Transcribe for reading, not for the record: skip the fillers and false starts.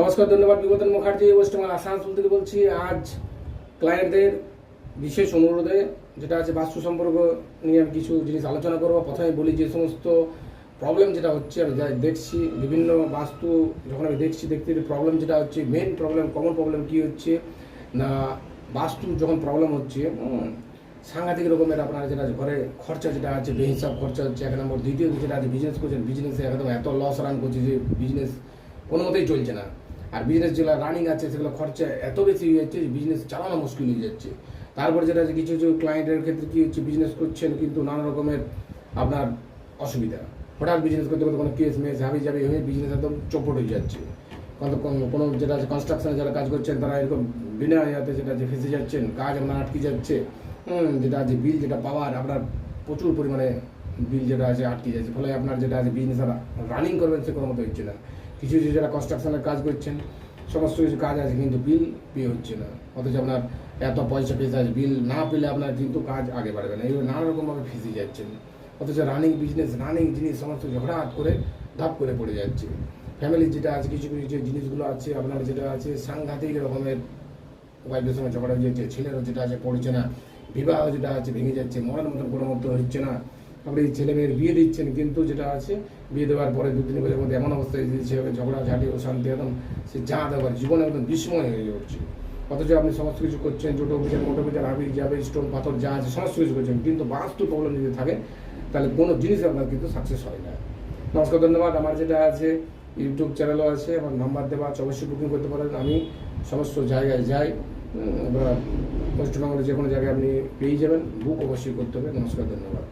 নমস্কার, ধন্যবাদ। বিবর্তন মুখার্জি ওয়েস্ট বেঙ্গল আসানসোল থেকে বলছি। আজ ক্লায়েন্টদের বিশেষ অনুরোধে যেটা আছে বাস্তু সম্পর্ক নিয়ে আমি কিছু জিনিস আলোচনা করবো। প্রথমে বলি যে সমস্ত প্রবলেম যেটা হচ্ছে আমি যা দেখছি বিভিন্ন বাস্তু যখন আমি দেখতে প্রবলেম যেটা হচ্ছে মেন প্রবলেম কমন প্রবলেম কী হচ্ছে না, বাস্তু যখন প্রবলেম হচ্ছে সাংঘাতিক রকমের আপনার যেটা ঘরে খরচা যেটা আছে বেহিসাব খরচা হচ্ছে এক নম্বর। দ্বিতীয়ত যেটা আছে বিজনেস করছেন, বিজনেসে একদম এত লস রান করছে যে বিজনেস কোনো মতেই চলছে না। আর বিজনেস যেগুলো রানিং আছে সেগুলো খরচা এত বেশি হয়ে যাচ্ছে যে বিজনেস চালানো মুশকিল হয়ে যাচ্ছে। তারপর যেটা আছে কিছু কিছু ক্লায়েন্টের ক্ষেত্রে কী হচ্ছে, বিজনেস করছেন কিন্তু নানা রকমের আপনার অসুবিধা, হঠাৎ বিজনেস করতে করতে কোনো কেস মেস হাবি জাবি হয়ে বিজনেস একদম চৌপট হয়ে যাচ্ছে। কোনো যেটা আছে কনস্ট্রাকশনে যারা কাজ করছেন তারা এরকম বিনা ইয়াতে যেটা আছে ফেঁসে যাচ্ছেন, কাজ আপনার আটকে যাচ্ছে। যেটা আছে বিল যেটা পাওয়ার আপনার প্রচুর পরিমাণে বিল যেটা আছে আটকে যাচ্ছে, ফলে আপনার যেটা আছে বিজনেস রানিং করবেন সে কোনো মতো হচ্ছে না। কিছু কিছু যারা কনস্ট্রাকশনের কাজ করছেন সমস্ত কিছু কাজ আছে কিন্তু বিল পে হচ্ছে না, অথচ আপনার এত পয়সা পেতে আছে, বিল না পেলে আপনার কিন্তু কাজ আগে বাড়বে না। এইভাবে নানা রকমভাবে ফেঁসে যাচ্ছেন, অথচ রানিং বিজনেস রানিং জিনিস সমস্ত হঠাৎ করে ধাপ করে পড়ে যাচ্ছে। ফ্যামিলির যেটা আছে কিছু কিছু যে জিনিসগুলো আছে আপনার যেটা আছে সাংঘাতিক রকমের ওয়াইফের সঙ্গে ঝগড়া হয়ে যাচ্ছে, ছেলেরও যেটা আছে পড়ছে না, বিবাহ যেটা আছে ভেঙে যাচ্ছে, মনের মতন কোনো মতো হচ্ছে না। আপনি ছেলে মেয়ের বিয়ে দিচ্ছেন কিন্তু যেটা আছে বিয়ে দেওয়ার পরে 2-3 বছরের মধ্যে এমন অবস্থায় দিচ্ছে ঝগড়া ঝাঁটি ও শান্তি একদম সে যা দেওয়ার জীবনে একদম বিস্ময় হয়ে উঠছে। অথচ আপনি সমস্ত কিছু করছেন, ছোটো বিচার মোটো বিচার হাবি যাবে স্টোন পাথর যা আছে সমস্ত কিছু করছেন, কিন্তু বাস্তু প্রবলেম যদি থাকে তাহলে কোনো জিনিস আপনার কিন্তু সাকসেস হয় না। নমস্কার, ধন্যবাদ। আমার যেটা আছে ইউটিউব চ্যানেলও আছে, আমার নাম্বার দেওয়া আছে, অবশ্যই বুকিং করতে পারেন। আমি সমস্ত জায়গায় যাই, ওয়েস্ট বেঙ্গলের যে কোনো জায়গায় আপনি পেয়ে যাবেন, বুক অবশ্যই করতে হবে। নমস্কার, ধন্যবাদ।